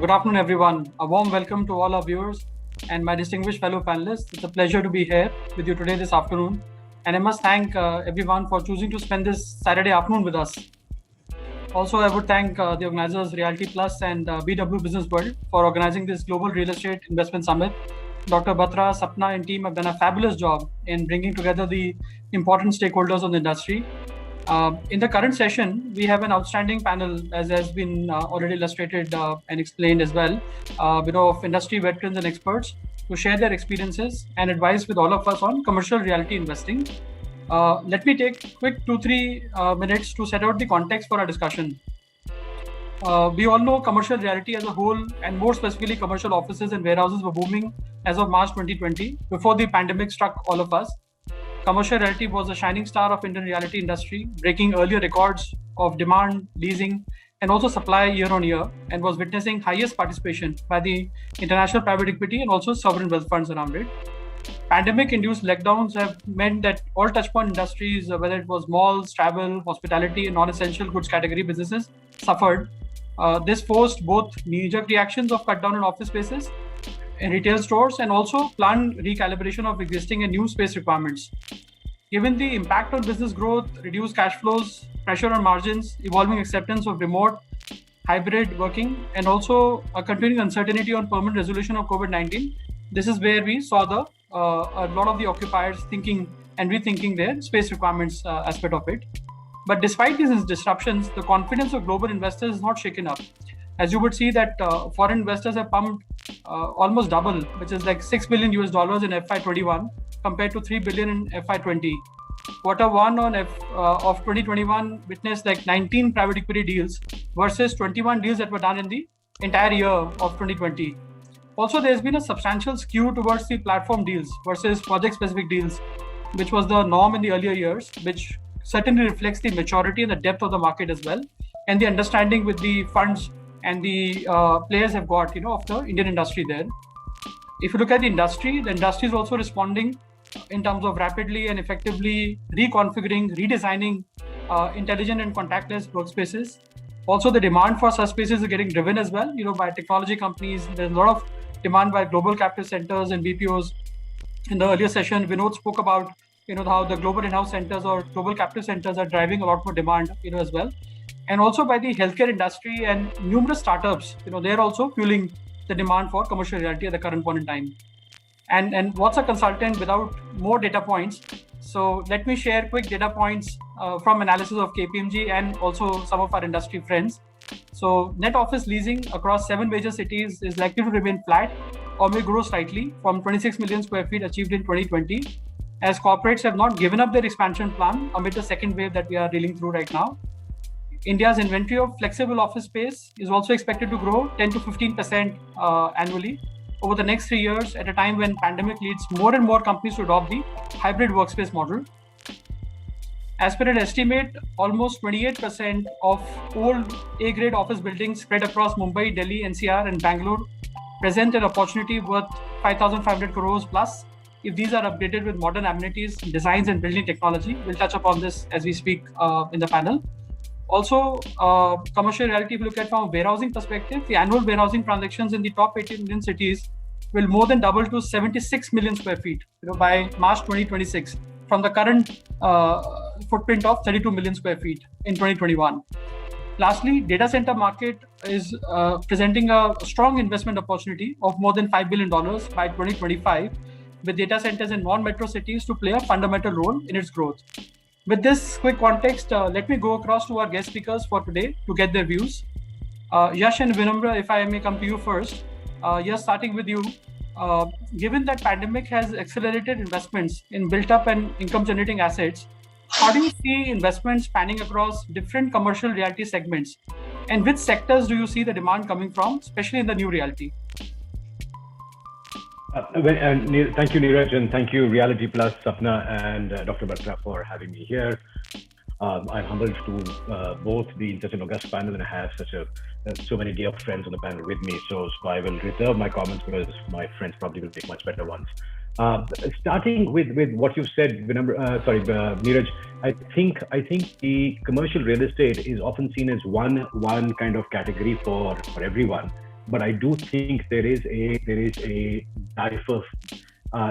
Good afternoon, everyone. A warm welcome to all our viewers and my distinguished fellow panelists. It's a pleasure to be here with you today this afternoon. And I must thank everyone for choosing to spend this Saturday afternoon with us. Also, I would thank the organizers Realty Plus and BW Business World for organizing this Global Real Estate Investment Summit. Dr. Batra, Sapna and team have done a fabulous job in bringing together the important stakeholders of the industry. In the current session, we have an outstanding panel, as has been already illustrated and explained as well, of industry veterans and experts to share their experiences and advice with all of us on commercial realty investing. Let me take quick 2-3 minutes to set out the context for our discussion. We all know commercial realty as a whole, and more specifically commercial offices and warehouses were booming as of March 2020, before the pandemic struck all of us. Commercial realty was a shining star of Indian realty industry, breaking earlier records of demand, leasing, and also supply year on year, and was witnessing highest participation by the international private equity and also sovereign wealth funds around it. Pandemic-induced lockdowns have meant that all touchpoint industries, whether it was malls, travel, hospitality, and non-essential goods category businesses, suffered. This forced both knee-jerk reactions of cut down in office spaces in retail stores and also planned recalibration of existing and new space requirements. Given the impact on business growth, reduced cash flows, pressure on margins, evolving acceptance of remote, hybrid working, and also a continuing uncertainty on permanent resolution of COVID-19, this is where we saw a lot of the occupiers thinking and rethinking their space requirements aspect of it. But despite these disruptions, the confidence of global investors is not shaken up. As you would see that foreign investors have pumped almost double, which is like $6 billion in FY21 compared to $3 billion in FY20. Quarter one of 2021 witnessed like 19 private equity deals versus 21 deals that were done in the entire year of 2020. Also, there's been a substantial skew towards the platform deals versus project-specific deals, which was the norm in the earlier years, which certainly reflects the maturity and the depth of the market as well, and the understanding with the funds and the players have got, of the Indian industry there. If you look at the industry is also responding in terms of rapidly and effectively reconfiguring, redesigning intelligent and contactless workspaces. Also, the demand for such spaces is getting driven as well, by technology companies. There's a lot of demand by global captive centers and BPOs. In the earlier session, Vinod spoke about, how the global in-house centers or global captive centers are driving a lot more demand, as well. And also by the healthcare industry and numerous startups, they're also fueling the demand for commercial realty at the current point in time. And what's a consultant without more data points? So let me share quick data points from analysis of KPMG and also some of our industry friends. So net office leasing across 7 major cities is likely to remain flat or may grow slightly from 26 million square feet achieved in 2020, as corporates have not given up their expansion plan amid the second wave that we are dealing through right now. India's inventory of flexible office space is also expected to grow 10 to 15% annually over the next 3 years, at a time when pandemic leads more and more companies to adopt the hybrid workspace model. As per an estimate, almost 28% of old A-grade office buildings spread across Mumbai, Delhi, NCR, and Bangalore present an opportunity worth 5,500 crores plus if these are updated with modern amenities, designs, and building technology. We'll touch upon this as we speak in the panel. Also, commercial reality, if you look at from a warehousing perspective, the annual warehousing transactions in the top 18 Indian cities will more than double to 76 million square feet by March 2026 from the current footprint of 32 million square feet in 2021. Lastly, data center market is presenting a strong investment opportunity of more than $5 billion by 2025, with data centers in non-metro cities to play a fundamental role in its growth. With this quick context, let me go across to our guest speakers for today to get their views. Yash and Vinamra, if I may come to you first. Yash, starting with you. Given that pandemic has accelerated investments in built-up and income-generating assets, how do you see investments spanning across different commercial realty segments? And which sectors do you see the demand coming from, especially in the new realty? Thank you, Neeraj, and thank you, Reality Plus, Sapna, and Dr. Batra for having me here. I'm humbled to both be in such an august panel and have so many dear friends on the panel with me. So I will reserve my comments because my friends probably will make much better ones. Starting with what you've said, Neeraj, I think the commercial real estate is often seen as one kind of category for everyone. but I do think there is a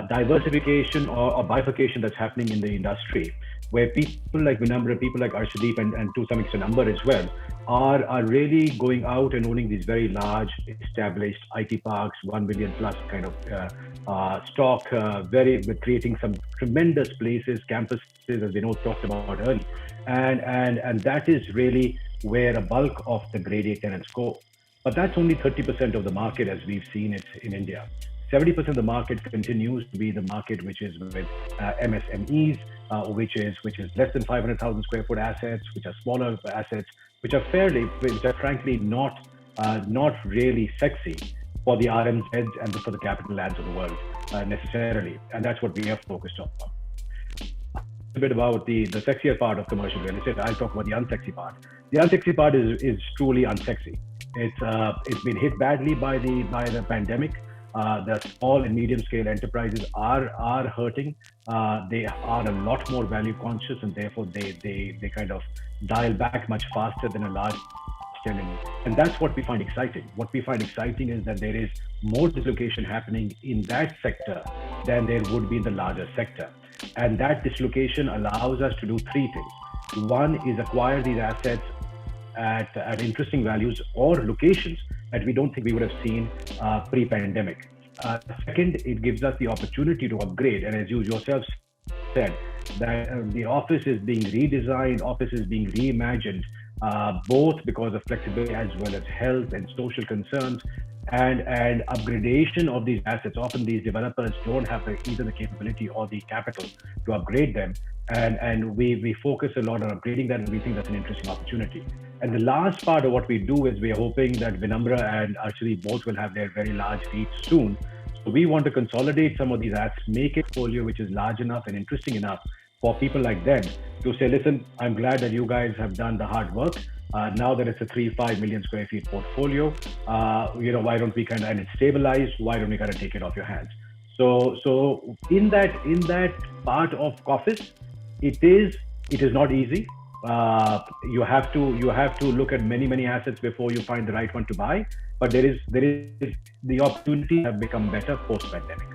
diversification or bifurcation that's happening in the industry, where people like Vinamra, people like Arshdeep, and to some extent Amber as well, are really going out and owning these very large established IT parks, 1 million plus kind of stock, with creating some tremendous places, campuses, as we know talked about earlier, and that is really where a bulk of the grade A tenants go. But that's only 30% of the market as we've seen it in India. 70% of the market continues to be the market which is with MSMEs, which is less than 500,000 square foot assets, which are smaller assets, which are frankly not really sexy for the RMZs and for the capital lands of the world necessarily, and that's what we are focused on. A bit about the sexier part of commercial real estate. I'll talk about the unsexy part. The unsexy part is truly unsexy. It's been hit badly by the pandemic. The small and medium scale enterprises are hurting. They are a lot more value conscious, and therefore they kind of dial back much faster than a large tenant. And that's what we find exciting. What we find exciting is that there is more dislocation happening in that sector than there would be in the larger sector. And that dislocation allows us to do three things. One is acquire these assets at interesting values or locations that we don't think we would have seen pre-pandemic. Second, it gives us the opportunity to upgrade. And as you yourself said, that the office is being redesigned, office is being reimagined, both because of flexibility as well as health and social concerns, and upgradation of these assets. Often these developers don't have either the capability or the capital to upgrade them. And we focus a lot on upgrading that, and we think that's an interesting opportunity. And the last part of what we do is we're hoping that Vinamra and Arshdeep both will have their very large REITs soon. So we want to consolidate some of these assets, make a portfolio which is large enough and interesting enough for people like them to say, listen, I'm glad that you guys have done the hard work. Now that it's a 3-5 million square feet portfolio, why don't we and it's stabilized, why don't we take it off your hands? So in that part of office, it is not easy. You have to look at many assets before you find the right one to buy. But there is the opportunity have become better post-pandemic.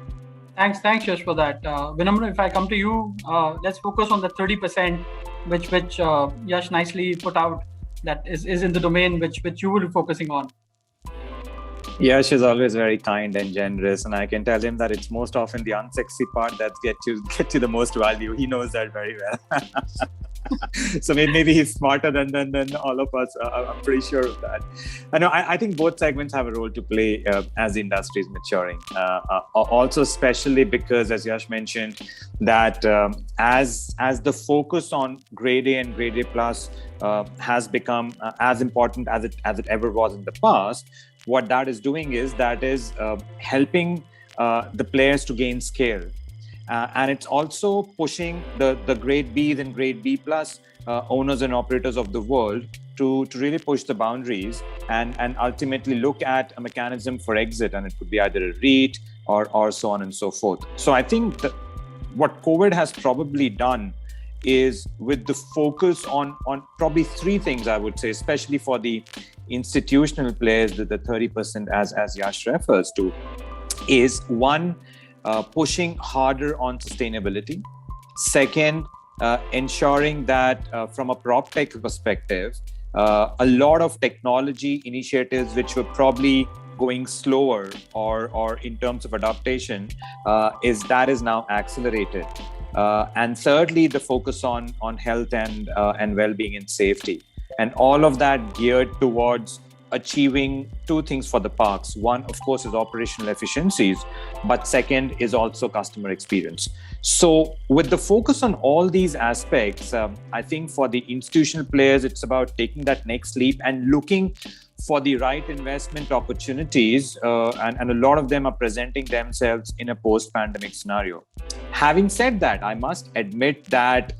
Thanks, Yash, for that. Vinamra, if I come to you, let's focus on the 30%, which Yash nicely put out, that is in the domain which you will be focusing on. Yash is always very kind and generous, and I can tell him that it's most often the unsexy part that get you the most value. He knows that very well. So maybe he's smarter than all of us. I'm pretty sure of that. I think both segments have a role to play as the industry is maturing. Also, especially because, as Yash mentioned, that as the focus on grade A and grade A plus has become as important as it ever was in the past, what that is doing is helping the players to gain scale. And it's also pushing the grade Bs and grade B plus owners and operators of the world to really push the boundaries and ultimately look at a mechanism for exit. And it could be either a REIT or so on and so forth. So I think that what COVID has probably done is, with the focus on probably three things, I would say, especially for the institutional players, the 30% as Yash refers to, is one, pushing harder on sustainability. Second, ensuring that from a prop tech perspective, a lot of technology initiatives which were probably going slower or in terms of adaptation is now accelerated. And thirdly, the focus on health and well-being and safety. And all of that geared towards achieving two things for the parks. One, of course, is operational efficiencies, but second is also customer experience. So with the focus on all these aspects, I think for the institutional players, it's about taking that next leap and looking for the right investment opportunities, and a lot of them are presenting themselves in a post-pandemic scenario. Having said that, I must admit that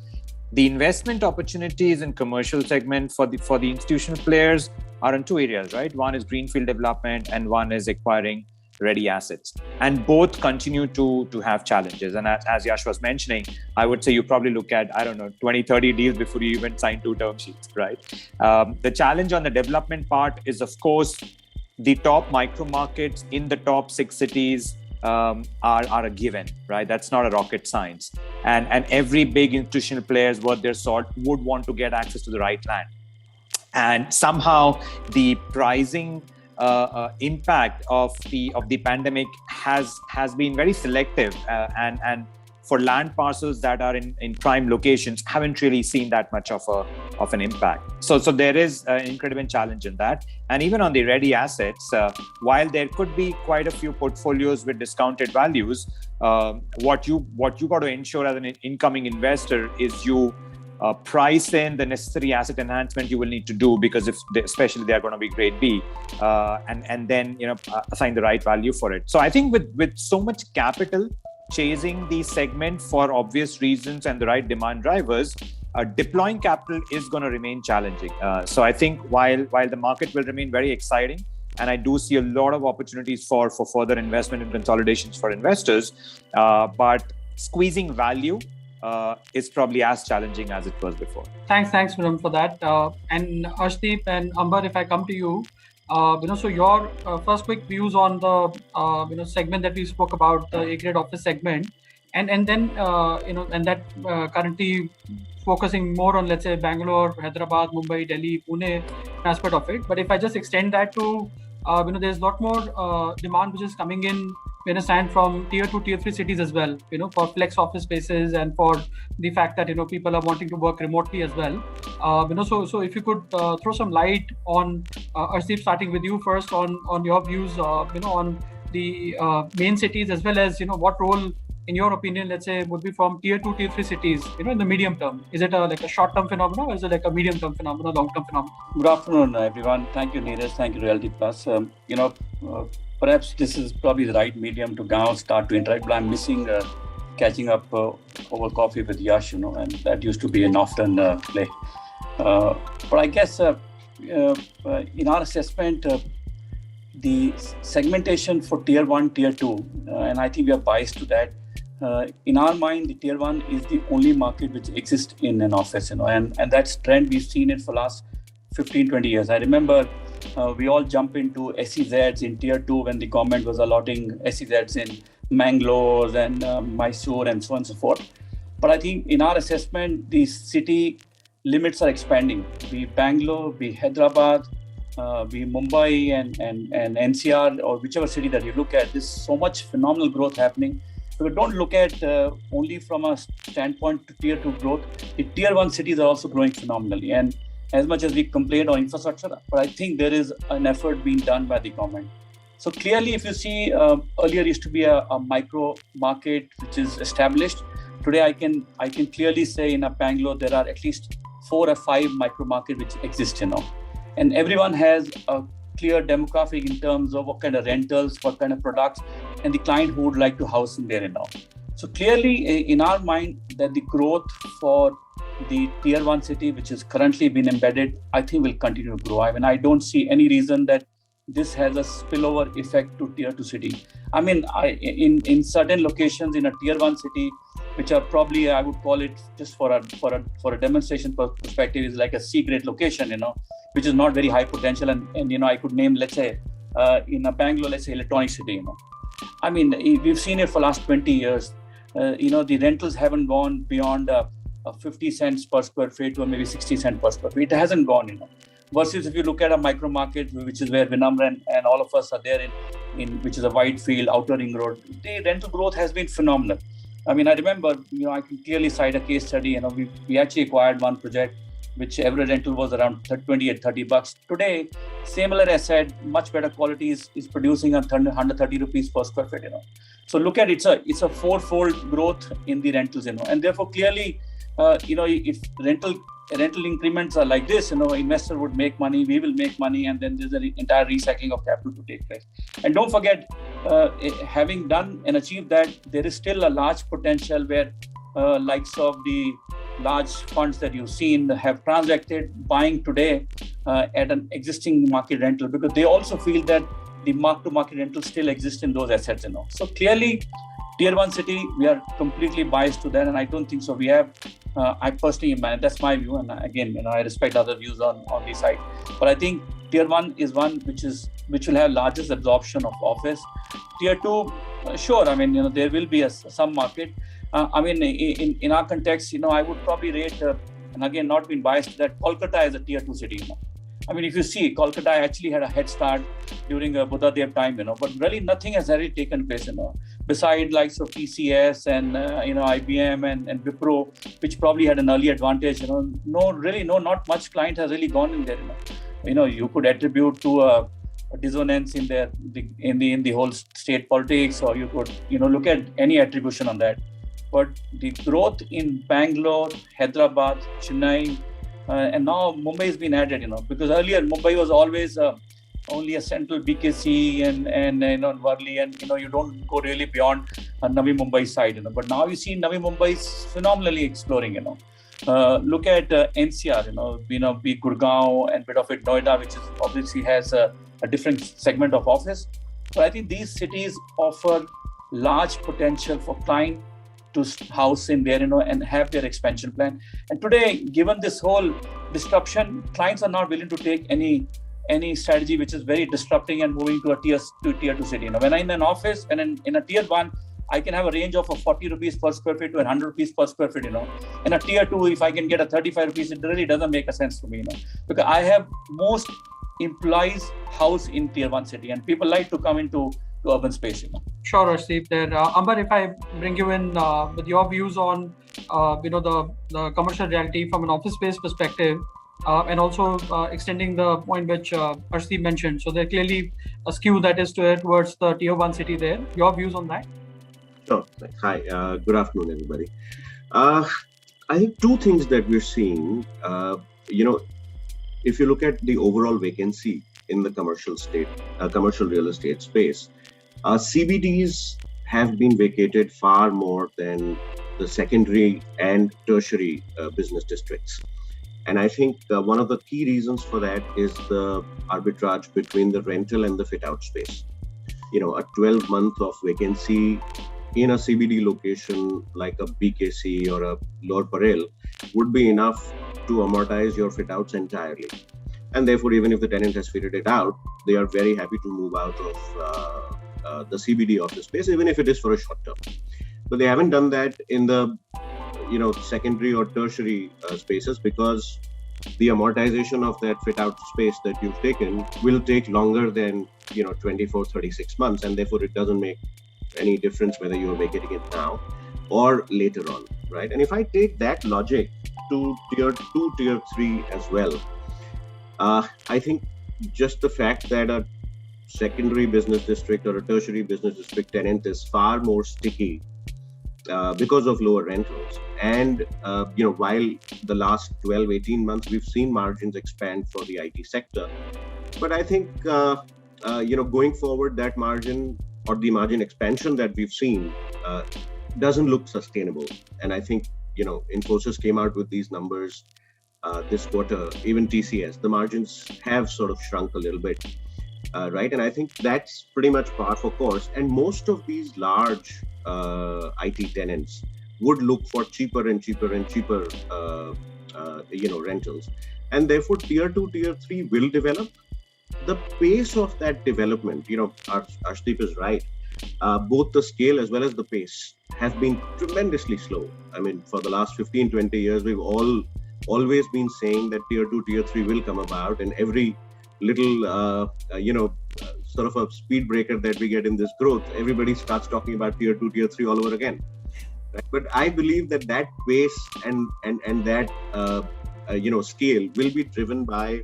the investment opportunities in commercial segment for the institutional players are in two areas, right? One is greenfield development and one is acquiring ready assets. And both continue to have challenges. And as Yash was mentioning, I would say you probably look at, 20, 30 deals before you even sign 2 term sheets, right? The challenge on the development part is, of course, the top micro markets in the top 6 cities are a given, right? That's not a rocket science. And every big institutional players worth their salt would want to get access to the right land. And somehow the pricing impact of the pandemic has been very selective, and for land parcels that are in prime locations haven't really seen that much of an impact. So there is an incredible challenge in that. And even on the ready assets, while there could be quite a few portfolios with discounted values, what you got to ensure as an incoming investor is you price in the necessary asset enhancement you will need to do, because especially they are going to be grade B, and then assign the right value for it. So I think with so much capital chasing the segment for obvious reasons and the right demand drivers, deploying capital is going to remain challenging. So I think while the market will remain very exciting, and I do see a lot of opportunities for further investment and consolidations for investors, but squeezing value is probably as challenging as it was before. Thanks, Vinam, for that. And Arshdeep and Amber, if I come to you, so your first quick views on the segment that we spoke about, the A-grade office segment, and then and that currently focusing more on, let's say, Bangalore, Hyderabad, Mumbai, Delhi, Pune aspect of it. But if I just extend that to there's a lot more demand which is coming in, from tier 2, tier 3 cities as well, for flex office spaces, and for the fact that, people are wanting to work remotely as well. So if you could throw some light on, Arshdeep, starting with you first on your views, on the main cities, as well as, what role, in your opinion, let's say, would be from tier 2, tier 3 cities, in the medium term? Is it like a short-term phenomenon, or is it like a medium-term phenomenon, long-term phenomenon? Good afternoon, everyone. Thank you, Neeraj. Thank you, Realty Plus. Perhaps this is probably the right medium to now start to interact, but I'm missing catching up over coffee with Yash, and that used to be an often play. But I guess in our assessment, the segmentation for tier 1, tier 2, and I think we are biased to that. In our mind, the tier 1 is the only market which exists in an office, and that's trend we've seen it for last 15, 20 years. I remember we all jump into SEZs in tier 2 when the government was allotting SEZs in Mangalore and Mysore and so on and so forth. But I think in our assessment, the city limits are expanding. Be Bangalore, be Hyderabad, be Mumbai and NCR, or whichever city that you look at, there's so much phenomenal growth happening. So we don't look at only from a standpoint to tier 2 growth. The tier 1 cities are also growing phenomenally. And as much as we complain on infrastructure, but I think there is an effort being done by the government. So clearly, if you see, earlier used to be a micro market which is established. Today, I can clearly say in a Bangalore, there are at least 4 or 5 micro markets which exist, and everyone has a clear demographic in terms of what kind of rentals, what kind of products, and the client who would like to house in there. So clearly, in our mind, that the growth for the tier 1 city, which is currently been embedded, I think will continue to grow. I don't see any reason that this has a spillover effect to tier 2 city. In certain locations in a tier 1 city, which are probably, I would call it, just for a demonstration perspective, is like a C-grade location, which is not very high potential. And I could name, let's say, in a Bangalore, let's say Electronic City, we've seen it for last 20 years. The rentals haven't gone beyond 50 cents per square feet to maybe 60 cents per square feet. It hasn't gone, Versus if you look at a micro market, which is where Vinamra and all of us are there in which is a wide field, outer ring road, the rental growth has been phenomenal. I remember, I can clearly cite a case study. We actually acquired one project, which average rental was around $28-30. Today, similar asset, much better quality is producing 130 rupees per square feet. So look at it's a 4-fold growth in the rentals. And therefore clearly, if rental increments are like this, investor would make money, we will make money, and then there's an entire recycling of capital to take place. And don't forget, having done and achieved that, there is still a large potential where likes of the large funds that you've seen have transacted buying today at an existing market rental, because they also feel that the mark-to-market rental still exists in those assets. So clearly, tier 1 city, we are completely biased to that, and I don't think so. We have, I personally, that's my view, and again, I respect other views on this side. But I think Tier 1 is one which will have largest absorption of office. Tier 2, sure, I mean, there will be some market. I mean, in our context, I would probably rate, and again, not being biased, that Kolkata is a Tier 2 city. I mean, if you see, Kolkata actually had a head start during Buddha Dev time, but really nothing has really taken place, beside likes of TCS and, IBM and Wipro, which probably had an early advantage, not much client has really gone in there, you could attribute to a dissonance in the whole state politics, or you could, look at any attribution on that. But the growth in Bangalore, Hyderabad, Chennai, and now Mumbai has been added, because earlier Mumbai was always only a central BKC and Worli, and you don't go really beyond Navi Mumbai side, but now you see Navi Mumbai is phenomenally exploring, look at NCR, be Gurgaon and bit of it Noida, which is obviously has a different segment of office. But I think these cities offer large potential for client to house in there, and have their expansion plan. And today, given this whole disruption, clients are not willing to take any strategy which is very disrupting and moving to a tier 2 city. When I'm in an office and in a tier 1, I can have a range of 40 rupees per square feet to 100 rupees per square feet. In a tier 2, if I can get a 35 rupees, it really doesn't make a sense to me, because I have most employees house in tier 1 city, and people like to come into urban space. Sure, Arshdeep. There, Amber, if I bring you in with your views on the commercial reality from an office space perspective, and also extending the point which Arshdeep mentioned. So there's clearly a skew that is towards the tier 1 city there. Your views on that? Sure. Hi. Good afternoon, everybody. I think two things that we're seeing. If you look at the overall vacancy in the commercial real estate space, CBDs have been vacated far more than the secondary and tertiary business districts. And I think one of the key reasons for that is the arbitrage between the rental and the fit out space. A 12-month of vacancy in a CBD location like a BKC or a Lower Parel would be enough to amortize your fit outs entirely. And therefore, even if the tenant has fitted it out, they are very happy to move out of the CBD office space, even if it is for a short term. But they haven't done that in the secondary or tertiary spaces, because the amortization of that fit out space that you've taken will take longer than 24, 36 months, and therefore it doesn't make any difference whether you're vacating it now or later on, right? And if I take that logic to tier 2, tier 3 as well, I think just the fact that a secondary business district or a tertiary business district tenant is far more sticky because of lower rentals. And, while the last 12, 18 months, we've seen margins expand for the IT sector. But I think, going forward, that margin or the margin expansion that we've seen doesn't look sustainable. And I think, Infosys came out with these numbers this quarter, even TCS, the margins have sort of shrunk a little bit, right? And I think that's pretty much par for course. And most of these large IT tenants would look for cheaper and cheaper and cheaper, rentals. And therefore, tier 2, tier 3 will develop. The pace of that development, Arshdeep is right. Both the scale as well as the pace have been tremendously slow. I mean, for the last 15, 20 years, we've always been saying that tier 2, tier 3 will come about, and every little, sort of a speed breaker that we get in this growth, everybody starts talking about tier 2, tier 3 all over again. Right? But I believe that pace and that, scale will be driven by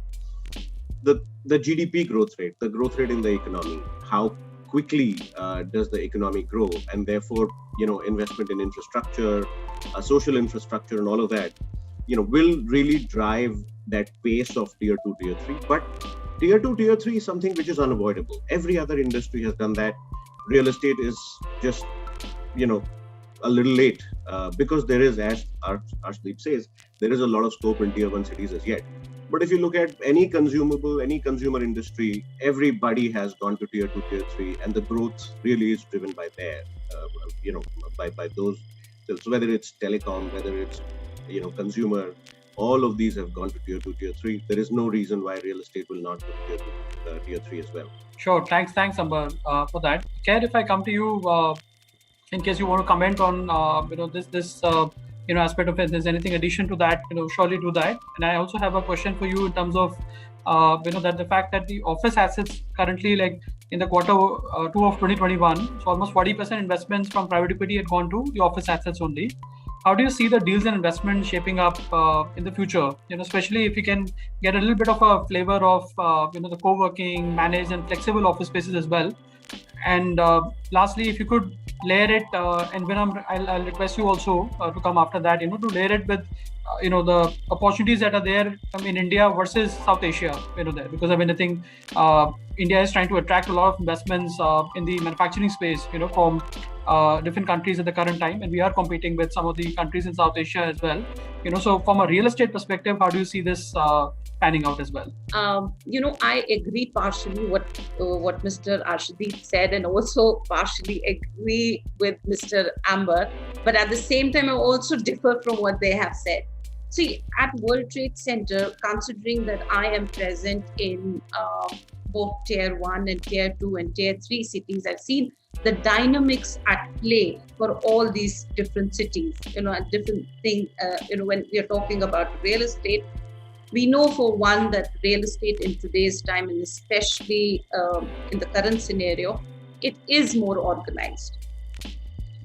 the GDP growth rate, the growth rate in the economy. How quickly does the economy grow? And therefore, investment in infrastructure, social infrastructure and all of that, will really drive that pace of tier 2, tier 3. But tier 2, tier 3 is something which is unavoidable. Every other industry has done that. Real estate is just, a little late because there is, as Arshdeep says, there is a lot of scope in tier 1 cities as yet. But if you look at any consumer industry, everybody has gone to tier 2, tier 3, and the growth really is driven by there, by those. So whether it's telecom, whether it's, consumer, All of these have gone to tier 2, tier 3. There is no reason why real estate will not go to tier 3 as well. Sure. Thanks, Amber, for that. Khair, if I come to you, in case you want to comment on this aspect of it, there's anything addition to that, surely do that. And I also have a question for you in terms of that the fact that the office assets currently, like in the quarter 2 of 2021, so almost 40% investments from private equity had gone to the office assets only. How do you see the deals and investments shaping up in the future? Especially if you can get a little bit of a flavor of the co-working, managed and flexible office spaces as well. And lastly, if you could layer it, and when I'll request you also to come after that, to layer it with the opportunities that are there in India versus South Asia, there, because I think India is trying to attract a lot of investments in the manufacturing space, from different countries at the current time, and we are competing with some of the countries in South Asia as well. So from a real estate perspective, how do you see this panning out as well? I agree partially what Mr. Arshdeep said, and also partially agree with Mr. Amber. But at the same time, I also differ from what they have said. See, at World Trade Center, considering that I am present in both Tier 1 and Tier 2 and Tier 3 cities, I've seen the dynamics at play for all these different cities, and different things, when we are talking about real estate. We know for one that real estate in today's time, and especially in the current scenario, it is more organized.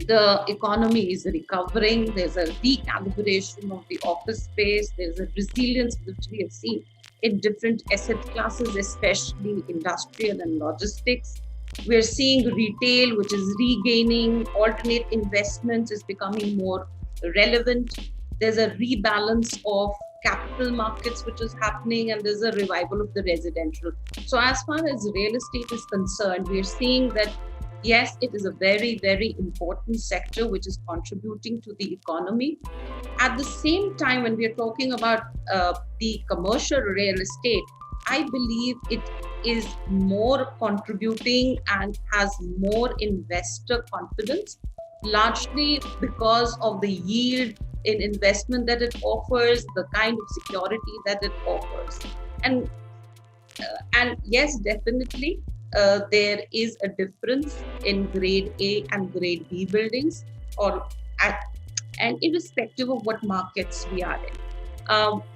The economy is recovering. There's a recalibration of the office space. There's a resilience which we have seen in different asset classes, especially industrial and logistics. We're seeing retail, which is regaining. Alternate investments is becoming more relevant. There's a rebalance of capital markets which is happening, and there's a revival of the residential. So as far as real estate is concerned, we're seeing that yes, it is a very, very important sector which is contributing to the economy. At the same time, when we are talking about the commercial real estate, I believe it is more contributing and has more investor confidence, largely because of the yield in investment that it offers, the kind of security that it offers. And yes, definitely, there is a difference in grade A and grade B buildings, and irrespective of what markets we are in.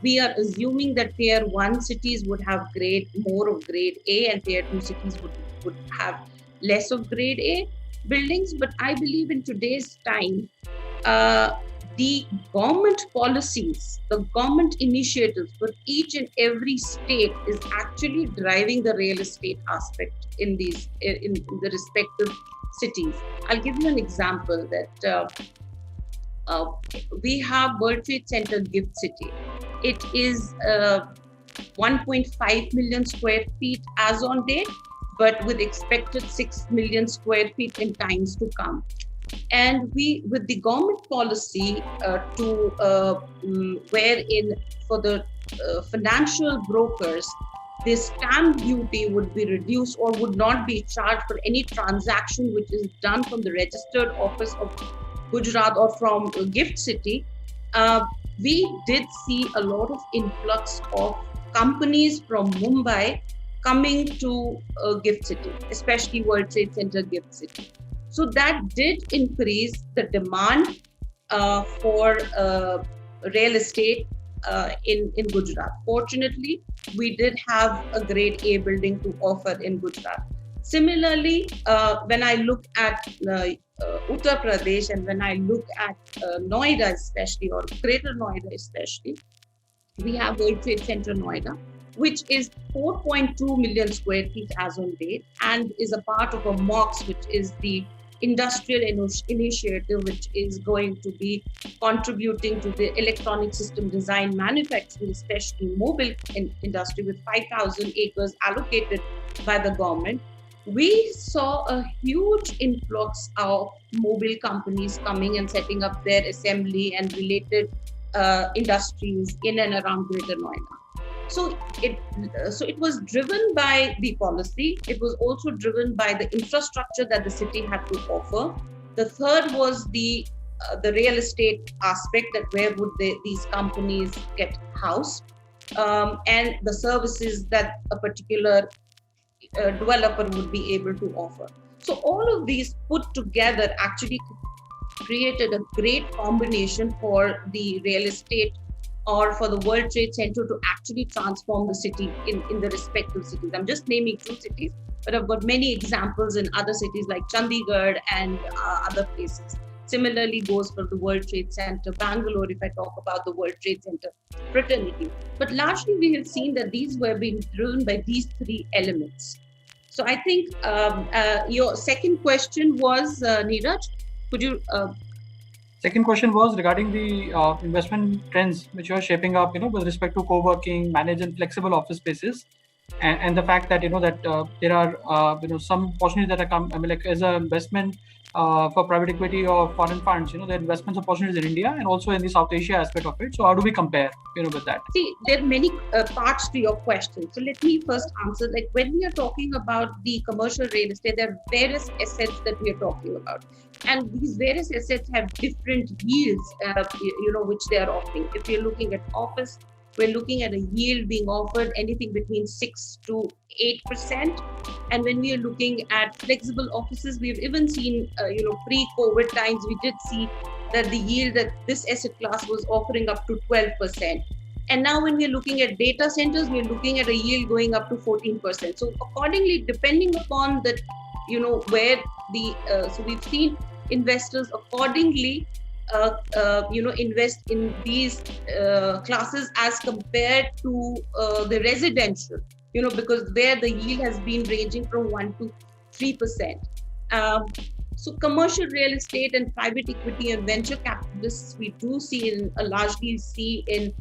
We are assuming that Tier 1 cities would have more of grade A, and Tier 2 cities would have less of grade A buildings. But I believe in today's time, the government policies, the government initiatives for each and every state is actually driving the real estate aspect in the respective cities. I'll give you an example that we have World Trade Center Gift City. It is 1.5 million square feet as on date, but with expected 6 million square feet in times to come. And with the government policy wherein for the financial brokers, the stamp duty would be reduced or would not be charged for any transaction which is done from the registered office of Gujarat or from Gift City. We did see a lot of influx of companies from Mumbai coming to Gift City, especially World Trade Center Gift City. So that did increase the demand for real estate in Gujarat. Fortunately, we did have a grade A building to offer in Gujarat. Similarly, when I look at Uttar Pradesh and when I look at Noida especially, or Greater Noida especially, we have World Trade Center Noida, which is 4.2 million square feet as on date, and is a part of a MOX, which is the industrial initiative, which is going to be contributing to the electronic system design manufacturing, especially mobile industry, with 5,000 acres allocated by the government. We saw a huge influx of mobile companies coming and setting up their assembly and related industries in and around Greater Noida. So it was driven by the policy. It was also driven by the infrastructure that the city had to offer. The third was the the real estate aspect, that where would these companies get housed, and the services that a particular developer would be able to offer. So all of these put together actually created a great combination for the real estate or for the World Trade Center to actually transform the city in the respective cities. I'm just naming 2 cities, but I've got many examples in other cities like Chandigarh and other places. Similarly goes for the World Trade Center, Bangalore, if I talk about the World Trade Center fraternity. But largely we have seen that these were being driven by these 3 elements. So I think your second question was, Neeraj, could you... Second question was regarding the investment trends which are shaping up, with respect to co-working, managed and flexible office spaces, and the fact that that there are some opportunities that are come. I mean, like as an investment for private equity or foreign funds, there are investments opportunities in India and also in the South Asia aspect of it. So how do we compare, with that? See, there are many parts to your question. So let me first answer. Like when we are talking about the commercial real estate, there are various assets that we are talking about. And these various assets have different yields, which they are offering. If you're looking at office, we're looking at a yield being offered anything between 6 to 8%. And when we are looking at flexible offices, we've even seen, pre-COVID times, we did see that the yield that this asset class was offering up to 12%. And now when we're looking at data centers, we're looking at a yield going up to 14%. So accordingly, depending upon the, where the, so we've seen investors accordingly, invest in these classes as compared to the residential, because where the yield has been ranging from 1 to 3%. So commercial real estate and private equity and venture capitalists, we do see largely see in,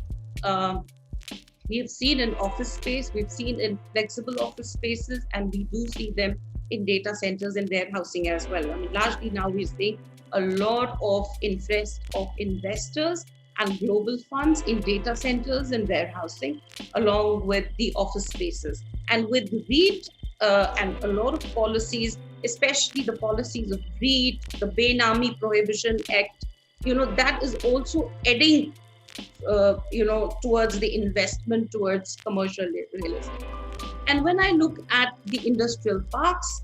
we've seen in office space, we've seen in flexible office spaces, and we do see them in data centers and warehousing as well. I mean, largely now we're seeing a lot of interest of investors and global funds in data centers and warehousing, along with the office spaces. And with REIT and a lot of policies, especially the policies of REIT, the Benami Prohibition Act, that is also adding, towards the investment towards commercial real estate. And when I look at the industrial parks,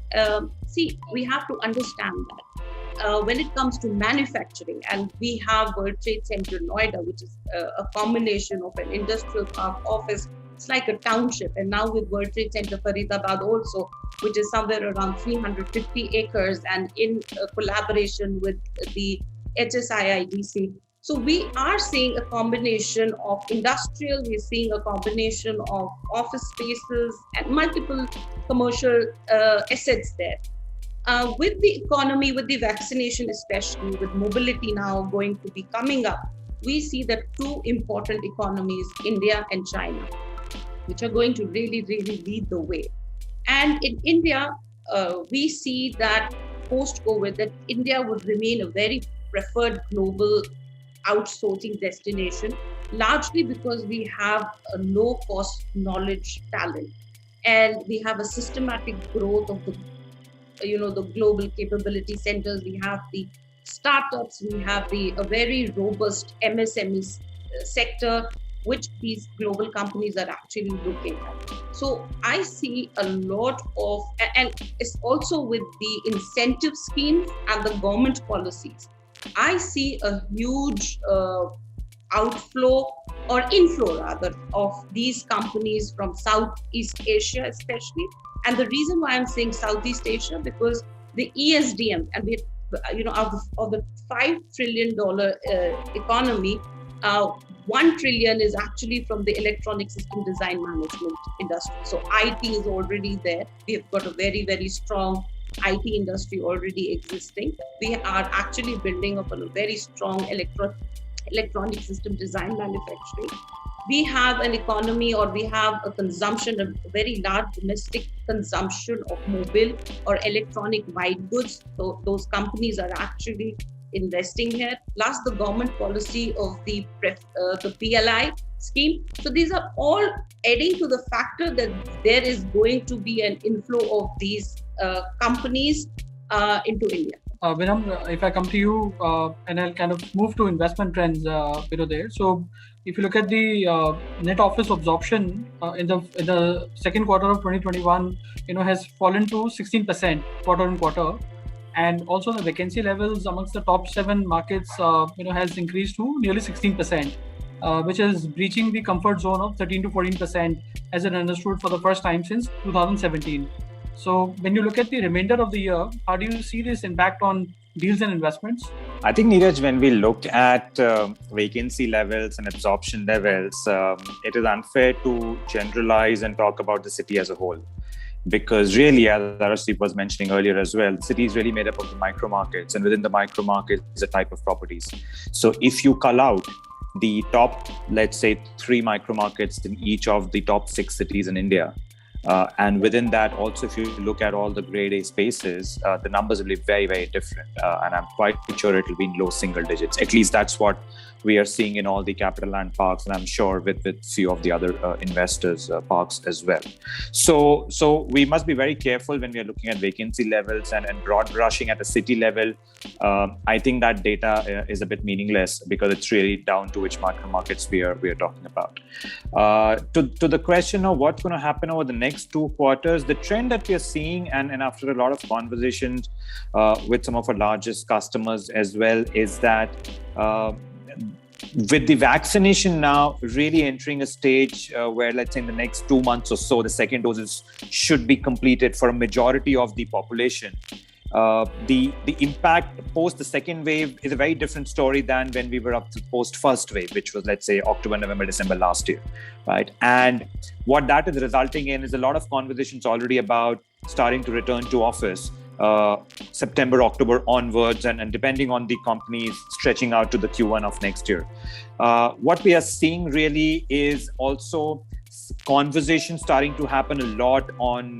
we have to understand that when it comes to manufacturing, and we have World Trade Center Noida, which is a combination of an industrial park office. It's like a township. And now with World Trade Center Faridabad also, which is somewhere around 350 acres and in collaboration with the HSIIDC. So we are seeing a combination of industrial, we're seeing a combination of office spaces and multiple commercial assets there. With the economy, with the vaccination, especially with mobility now going to be coming up, we see that 2 important economies, India and China, which are going to really, really lead the way. And in India, we see that post-COVID, that India would remain a very preferred global outsourcing destination, largely because we have a low-cost knowledge talent, and we have a systematic growth of the global capability centers. We have the startups, we have a very robust MSME sector, which these global companies are actually looking at. So I see a lot of, and it's also with the incentive schemes and the government policies, I see a huge outflow or inflow rather of these companies from Southeast Asia especially. And the reason why I'm saying Southeast Asia, because the ESDM, and we, of the $5 trillion economy, 1 trillion is actually from the electronic system design management industry. So IT is already there. We've got a very, very strong IT industry already existing. We are actually building up a very strong electronic system design manufacturing. We have an economy, or we have a consumption, a very large domestic consumption of mobile or electronic white goods. So those companies are actually investing here, plus the government policy of the PLI scheme. So these are all adding to the factor that there is going to be an inflow of these companies into India. Vinam, if I come to you and I'll kind of move to investment trends, there. So if you look at the net office absorption in the second quarter of 2021, has fallen to 16% quarter on quarter. And also the vacancy levels amongst the top 7 markets, has increased to nearly 16%, which is breaching the comfort zone of 13 to 14%, as it understood for the first time since 2017. So when you look at the remainder of the year, how do you see this impact on deals and investments? I think, Neeraj, when we look at vacancy levels and absorption levels, it is unfair to generalize and talk about the city as a whole. Because really, as Arashdeep was mentioning earlier as well, the city is really made up of the micro markets, and within the micro markets is a type of properties. So if you cull out the top, let's say, 3 micro markets in each of the top 6 cities in India, and within that, also, if you look at all the grade A spaces, the numbers will be very, very different. And I'm quite sure it will be in low single digits. At least that's what we are seeing in all the capital land parks, and I'm sure with few of the other investors parks as well. So we must be very careful when we are looking at vacancy levels and broad brushing at a city level. I think that data is a bit meaningless because it's really down to which micro markets we are talking about. To the question of what's going to happen over the next 2 quarters, the trend that we are seeing, and after a lot of conversations with some of our largest customers as well, is that with the vaccination now really entering a stage where, let's say, in the next 2 months or so, the second doses should be completed for a majority of the population. The impact post the second wave is a very different story than when we were up to post first wave, which was, let's say, October, November, December last year, right? And what that is resulting in is a lot of conversations already about starting to return to office September, October onwards, and depending on the companies stretching out to the Q1 of next year. What we are seeing really is also conversations starting to happen a lot on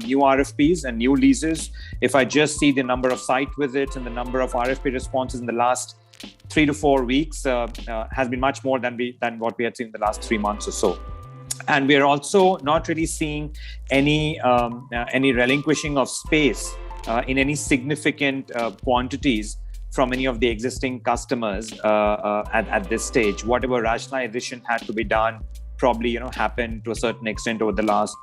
new RFPs and new leases. If I just see the number of site visits and the number of RFP responses in the last 3 to 4 weeks has been much more than what we had seen in the last 3 months or so. And we are also not really seeing any relinquishing of space in any significant quantities from any of the existing customers at this stage. Whatever rationalization had to be done probably happened to a certain extent over the last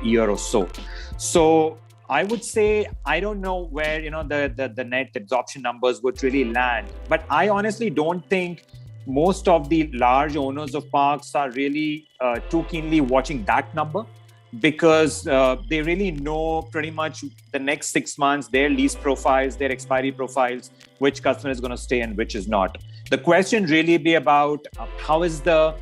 year or so. So I would say I don't know where the net absorption numbers would really land, but I honestly don't think most of the large owners of parks are really too keenly watching that number, because they really know pretty much the next 6 months, their lease profiles, their expiry profiles, which customer is going to stay and which is not. The question really be about how is the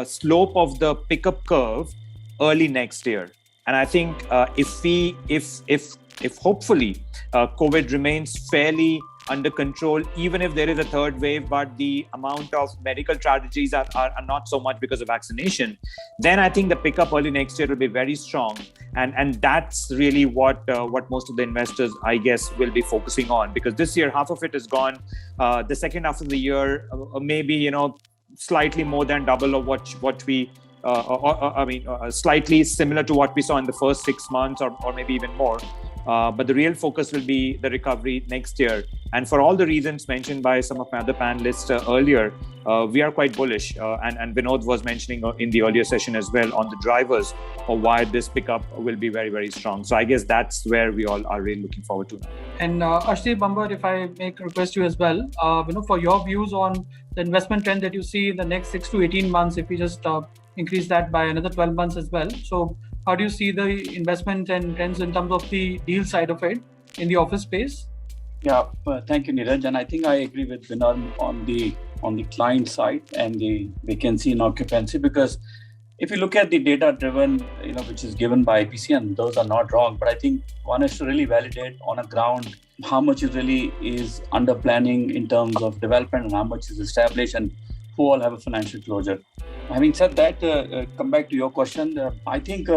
slope of the pickup curve early next year. And I think if hopefully COVID remains fairly under control, even if there is a third wave, but the amount of medical tragedies are not so much because of vaccination, then I think the pickup early next year will be very strong. And that's really what most of the investors, I guess, will be focusing on, because this year, half of it is gone. The second half of the year, maybe, slightly more than double of what we, slightly similar to what we saw in the first 6 months or maybe even more. But the real focus will be the recovery next year. And for all the reasons mentioned by some of my other panelists earlier, we are quite bullish. And Vinod was mentioning in the earlier session as well on the drivers of why this pickup will be very, very strong. So I guess that's where we all are really looking forward to. And Arshdeep, Amber, if I may request you as well, for your views on the investment trend that you see in the next 6 to 18 months, if we just increase that by another 12 months as well. So how do you see the investment and trends in terms of the deal side of it in the office space? Yeah, thank you, Neeraj. And I think I agree with Vinod on the client side and the vacancy and occupancy, because if you look at the data driven, which is given by IPC, and those are not wrong, but I think one has to really validate on a ground how much is under planning in terms of development and how much is established and who all have a financial closure. Having said that, come back to your question. I think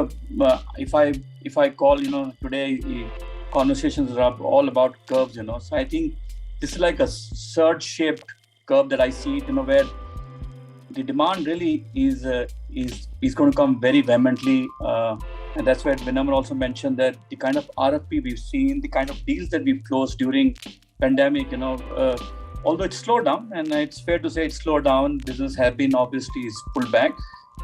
if I call, today conversations are all about curves, So I think this is like a surge-shaped curve that I see, where the demand really is going to come very vehemently And that's where Vinamr also mentioned that the kind of RFP we've seen, the kind of deals that we've closed during pandemic, although it's slowed down, and it's fair to say it's slowed down, business have been obviously pulled back.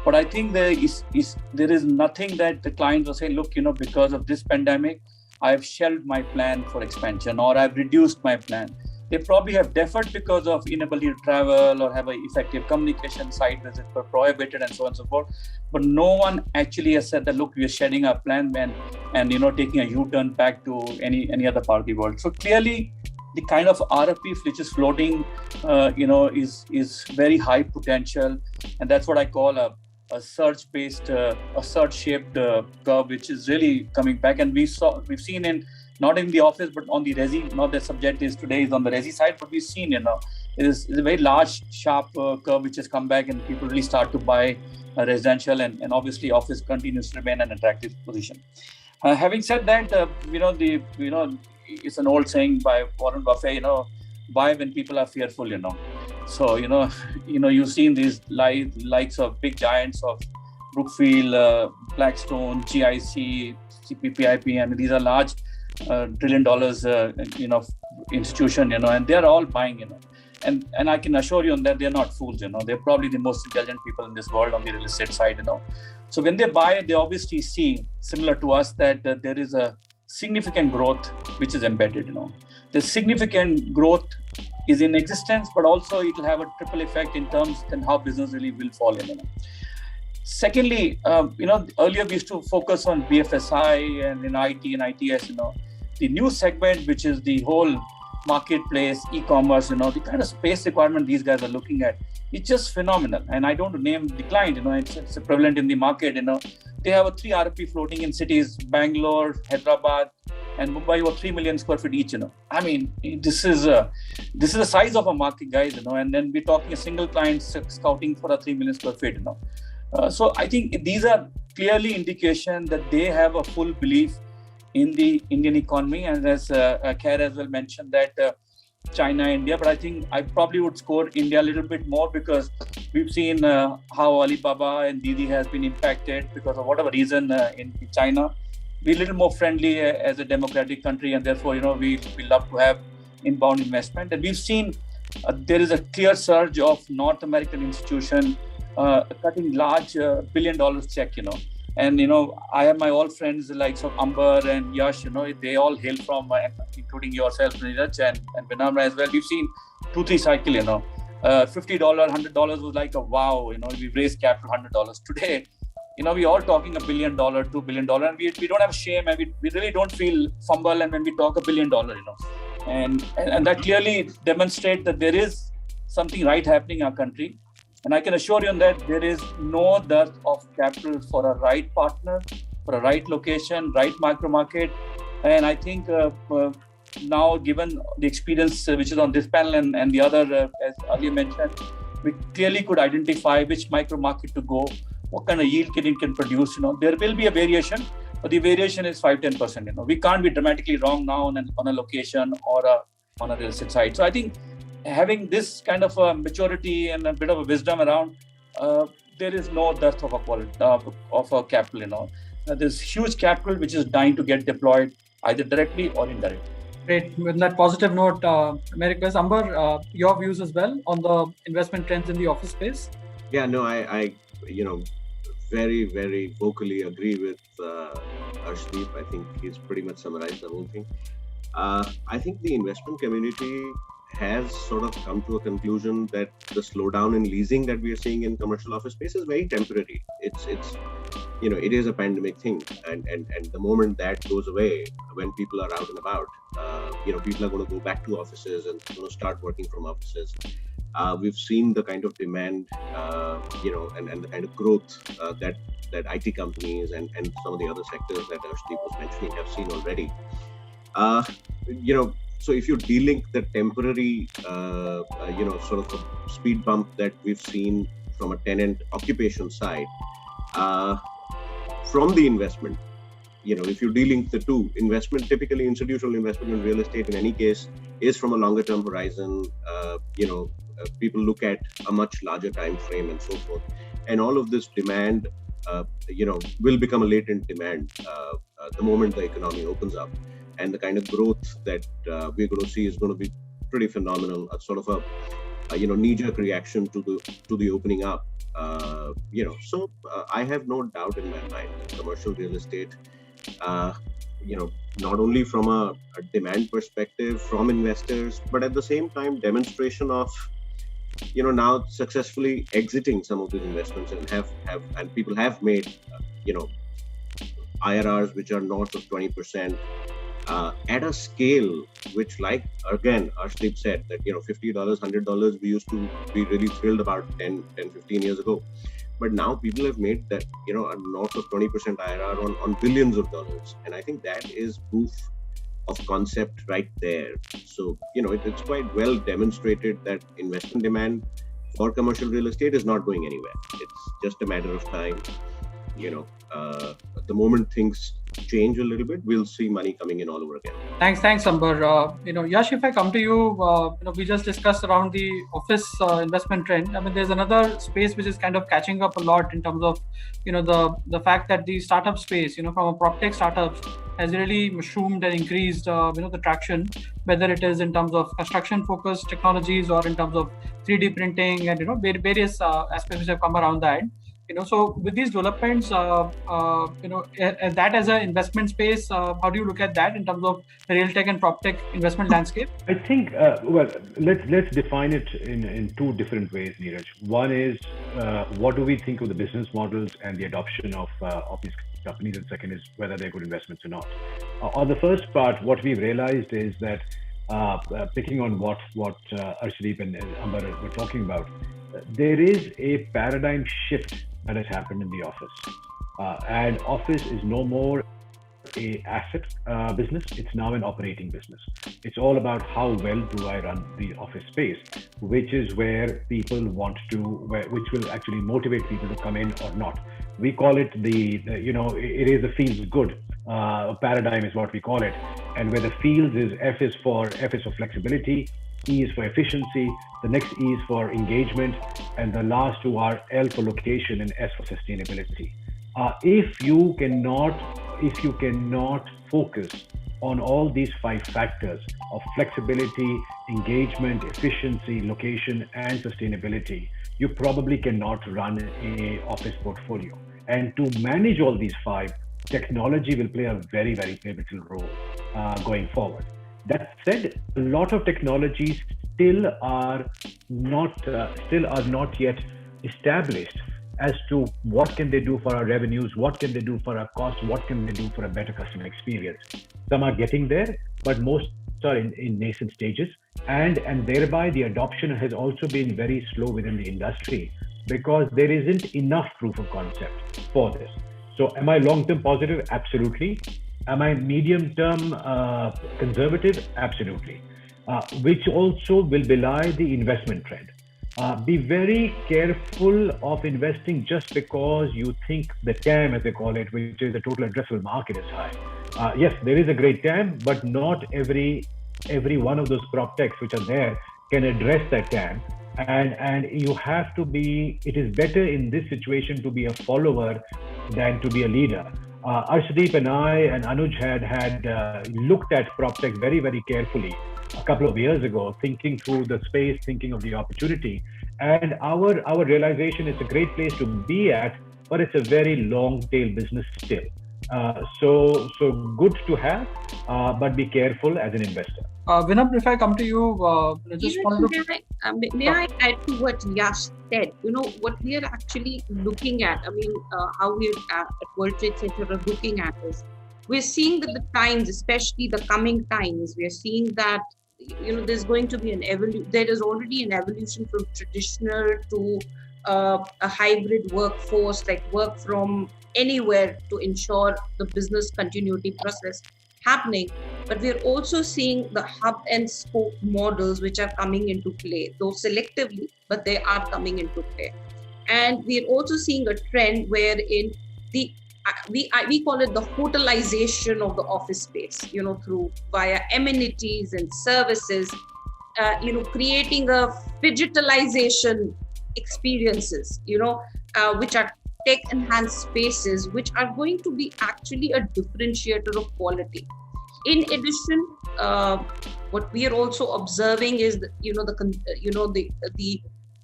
But I think there is nothing that the clients will say, look, because of this pandemic, I've shelved my plan for expansion or I've reduced my plan. They probably have deferred because of inability to travel or have an effective communication, site visits were prohibited and so on and so forth. But no one actually has said that, look, we are shedding our plan and taking a U-turn back to any other part of the world. So clearly, the kind of RFP which is floating, is very high potential, and that's what I call a surge-based, a surge-shaped curve, which is really coming back. And we've seen in not in the office, but on the resi. Not the subject is today is on the resi side, but we've seen, it is a very large, sharp curve which has come back, and people really start to buy residential, and obviously office continues to remain an attractive position. Having said that, it's an old saying by Warren Buffett, buy when people are fearful, So, you've seen these likes of big giants of Brookfield, Blackstone, GIC, CPPIP, and these are large $1 trillion, institution, and they're all buying, and I can assure you that they're not fools, they're probably the most intelligent people in this world on the real estate side, So when they buy, they obviously see, similar to us, that there is a significant growth which is embedded, The significant growth is in existence, but also it will have a triple effect in terms of how business really will fall in. Secondly, earlier we used to focus on BFSI and in IT and ITS, the new segment, which is the whole marketplace, e-commerce, the kind of space requirement these guys are looking at, it's just phenomenal. And I don't name the client, it's prevalent in the market, They have a 3 RFP floating in cities, Bangalore, Hyderabad, and Mumbai, over 3 million square feet each, I mean, this is the size of a market, guys, and then we're talking a single client scouting for a 3 million square feet, So I think these are clearly indication that they have a full belief in the Indian economy. And as Khair as well mentioned that China, India, but I think I probably would score India a little bit more because we've seen how Alibaba and Didi has been impacted because of whatever reason in China. We're a little more friendly as a democratic country, and therefore, we love to have inbound investment. And we've seen there is a clear surge of North American institution cutting large $1 billion check, And, I have my all friends like Amber and Yash, they all hail from, including yourself, Neeraj, and Vinamra as well. We've seen 2-3 cycle, $50, $100 was like a wow, we've raised capital $100. Today, we're all talking $1 billion, $2 billion, and we don't have shame, and we really don't feel fumble, and when we talk $1 billion, and that clearly demonstrates that there is something right happening in our country. And I can assure you that there is no dearth of capital for a right partner, for a right location, right micro market. And I think now, given the experience which is on this panel and the other, as earlier mentioned, we clearly could identify which micro market to go, what kind of yield it can produce. There will be a variation, but the variation is 5-10%. We can't be dramatically wrong now on a location or on a real estate side. So I think having this kind of a maturity and a bit of a wisdom around, there is no dearth of a quality of a capital. There's huge capital which is dying to get deployed either directly or indirectly. Great. With that positive note, may I request Amber, your views as well on the investment trends in the office space? Yeah, no, I very, very vocally agree with Arshdeep. I think he's pretty much summarized the whole thing. I think the investment community has sort of come to a conclusion that the slowdown in leasing that we are seeing in commercial office space is very temporary. It's it is a pandemic thing, and the moment that goes away, when people are out and about, people are going to go back to offices and going to start working from offices. We've seen the kind of demand, and the kind of growth that IT companies and some of the other sectors that Arshdeep was mentioning have seen already. So if you delink the temporary, sort of a speed bump that we've seen from a tenant occupation side, from the investment, if you delink the two, investment, typically institutional investment in real estate in any case is from a longer term horizon. People look at a much larger time frame and so forth. And all of this demand will become a latent demand the moment the economy opens up, and the kind of growth that we're going to see is going to be pretty phenomenal. A sort of a knee-jerk reaction to the opening up. So I have no doubt in my mind that commercial real estate, not only from a demand perspective from investors, but at the same time demonstration of now successfully exiting some of these investments and people have made IRRs which are north of 20%. At a scale which, like again Arshdeep said, that $50, $100 we used to be really thrilled about 10, 15 years ago, but now people have made that a north of 20% IRR on billions of dollars, and I think that is proof of concept right there. So it's quite well demonstrated that investment demand for commercial real estate is not going anywhere. It's just a matter of time. The moment things change a little bit, we'll see money coming in all over again. Thanks, Amber. Yash, if I come to you, we just discussed around the office investment trend. I mean, there's another space which is kind of catching up a lot in terms of, the fact that the startup space, from a PropTech startups has really mushroomed and increased, the traction, whether it is in terms of construction-focused technologies or in terms of 3D printing and, various aspects which have come around that. So with these developments, that as an investment space, how do you look at that in terms of real tech and prop tech investment landscape? I think, let's define it in two different ways, Neeraj. One is, what do we think of the business models and the adoption of these companies, and second is whether they're good investments or not. On the first part, what we've realized is that, picking on what Arshdeep and Amber were talking about, there is a paradigm shift that has happened in the office. And office is no more a asset business, it's now an operating business. It's all about how well do I run the office space, which is where people want to, which will actually motivate people to come in or not. We call it it is a feels good paradigm is what we call it. And where the feels is F is for flexibility, E is for efficiency, the next E is for engagement, and the last two are L for location and S for sustainability. If you cannot focus on all these 5 factors of flexibility, engagement, efficiency, location, and sustainability, you probably cannot run an office portfolio. And to manage all these 5, technology will play a very, very pivotal role going forward. That said, a lot of technologies still are not yet established as to what can they do for our revenues, what can they do for our costs, what can they do for a better customer experience. Some are getting there, but most are in nascent stages, and thereby the adoption has also been very slow within the industry because there isn't enough proof of concept for this. So am I long-term positive? Absolutely. Am I medium-term conservative? Absolutely. Which also will belie the investment trend. Be very careful of investing just because you think the TAM, as they call it, which is the total addressable market, is high. Yes, there is a great TAM, but not every one of those prop techs which are there can address that TAM. And you have to be, it is better in this situation to be a follower than to be a leader. Arshdeep and I and Anuj had looked at PropTech very, very carefully a couple of years ago, thinking through the space, thinking of the opportunity. And our realization, it's a great place to be at, but it's a very long tail business still. So good to have, but be careful as an investor. Vinamr, if I come to you, may I add to what Yash said? What we are actually looking at, how we at World Trade Center are looking at is, we're seeing that the times, especially the coming times, we're seeing that, there's going to be there is already an evolution from traditional to a hybrid workforce, like work from anywhere to ensure the business continuity process happening. But we're also seeing the hub and spoke models which are coming into play, though selectively, but they are coming into play. And we're also seeing a trend wherein we call it the hotelization of the office space, through via amenities and services, creating a digitalization experiences, which are tech-enhanced spaces, which are going to be actually a differentiator of quality. In addition, what we are also observing is that,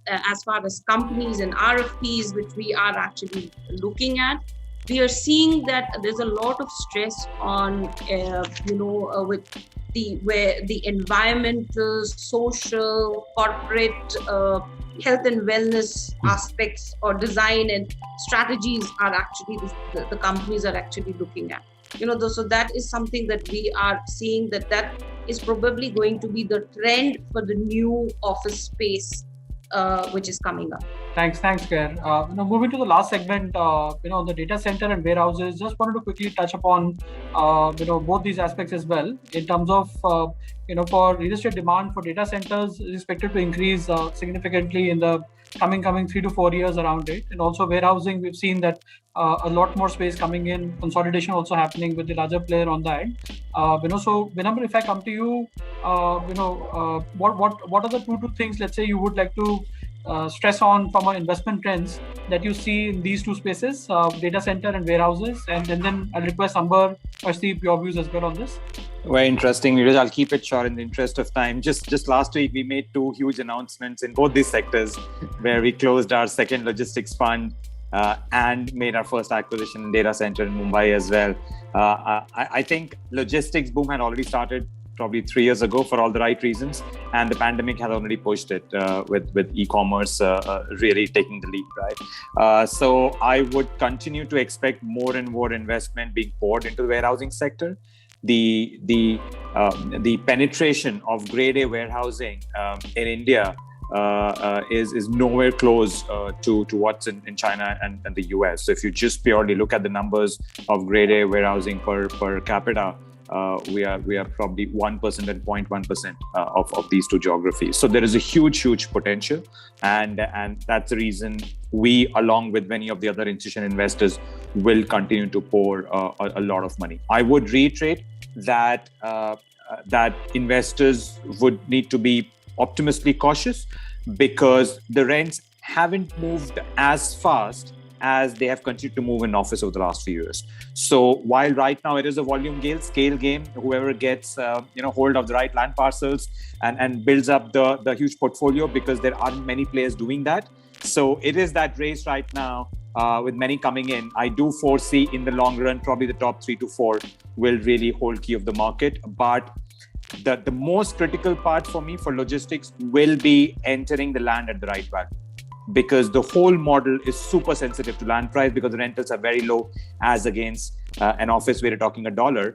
as far as companies and RFPs, which we are actually looking at, we are seeing that there's a lot of stress on, with where the environmental, social, corporate, health and wellness aspects or design and strategies are actually the companies are actually looking at. So that is something that we are seeing that is probably going to be the trend for the new office space which is coming up. Thanks, Claire. Moving to the last segment, the data center and warehouses. Just wanted to quickly touch upon, both these aspects as well. In terms of, for real estate demand for data centers is expected to increase significantly in the coming 3 to 4 years around it. And also warehousing, we've seen that a lot more space coming in, consolidation also happening with the larger player on that. So Vinamra, if I come to you, what are the two things, let's say, you would like to stress on from our investment trends that you see in these two spaces, data center and warehouses, and then I'll request Amber or Steve your views as well on this. Very interesting, Neeraj. I'll keep it short in the interest of time. Just last week, we made two huge announcements in both these sectors, where we closed our second logistics fund and made our first acquisition in data center in Mumbai as well. I think logistics boom had already started probably 3 years ago for all the right reasons, and the pandemic has already pushed it with e-commerce really taking the lead, right? So I would continue to expect more and more investment being poured into the warehousing sector. The penetration of grade A warehousing in India is nowhere close to what's in China and the US. So if you just purely look at the numbers of grade A warehousing per capita, we are probably 1% and 0.1% of these two geographies. So there is a huge potential, and that's the reason we, along with many of the other institutional investors, will continue to pour a lot of money. I would reiterate that investors would need to be optimistically cautious, because the rents haven't moved as fast as they have continued to move in office over the last few years. So while right now it is a volume scale game, whoever gets hold of the right land parcels and builds up the huge portfolio, because there aren't many players doing that. So it is that race right now with many coming in. I do foresee in the long run, probably the top 3 to 4 will really hold key of the market. But the most critical part for me for logistics will be entering the land at the right value, because the whole model is super sensitive to land price, because the rentals are very low as against an office where you're talking $1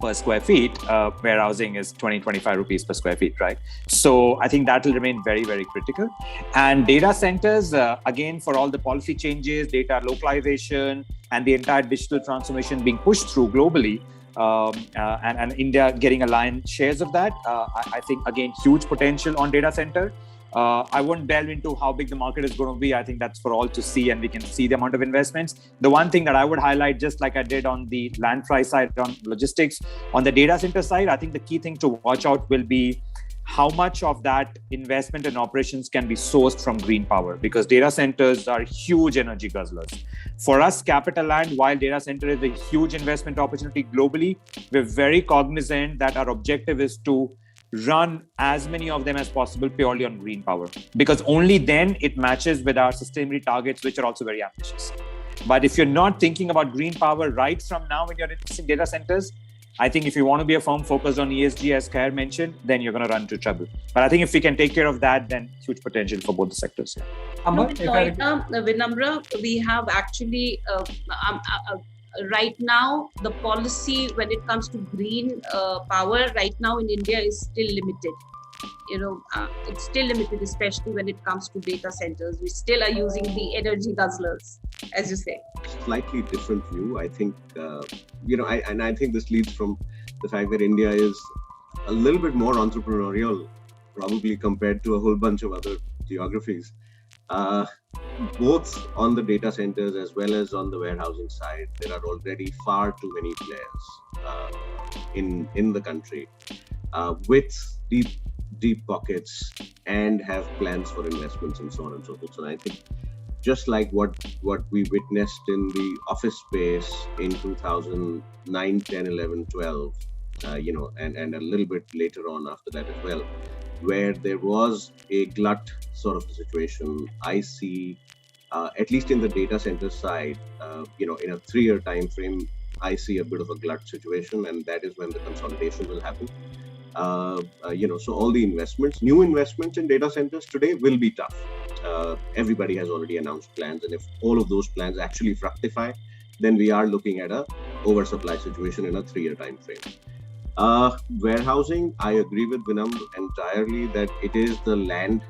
per square feet. Warehousing is 20-25 rupees per square feet, right? So I think that will remain very, very critical. And data centers, again, for all the policy changes, data localization, and the entire digital transformation being pushed through globally, and India getting a lion's shares of that, I think, again, huge potential on data center. I won't delve into how big the market is going to be. I think that's for all to see, and we can see the amount of investments. The one thing that I would highlight, just like I did on the land price side on logistics, on the data center side, I think the key thing to watch out will be how much of that investment and operations can be sourced from green power, because data centers are huge energy guzzlers. For us, Capital Land, while data center is a huge investment opportunity globally, we're very cognizant that our objective is to run as many of them as possible purely on green power, because only then it matches with our sustainability targets, which are also very ambitious. But if you're not thinking about green power right from now when you're investing data centers, I think if you want to be a firm focused on ESG, as Khair mentioned, then you're going to run into trouble. But I think if we can take care of that, then huge potential for both the sectors. Vinamra, we have actually right now, the policy when it comes to green power right now in India is still limited. It's still limited, especially when it comes to data centers. We still are using the energy guzzlers, as you say. Slightly different view, I think. I think this leads from the fact that India is a little bit more entrepreneurial, probably compared to a whole bunch of other geographies. Both on the data centers as well as on the warehousing side, there are already far too many players in the country with deep pockets and have plans for investments and so on and so forth. So I think just like what we witnessed in the office space in 2009, 10, 11, 12, and a little bit later on after that as well, where there was a glut sort of a situation. I see, at least in the data center side, in a 3-year time frame, I see a bit of a glut situation, and that is when the consolidation will happen. So all the new investments in data centers today will be tough. Everybody has already announced plans, and if all of those plans actually fructify, then we are looking at a oversupply situation in a 3-year time frame. Warehousing, I agree with Vinam entirely that it is the land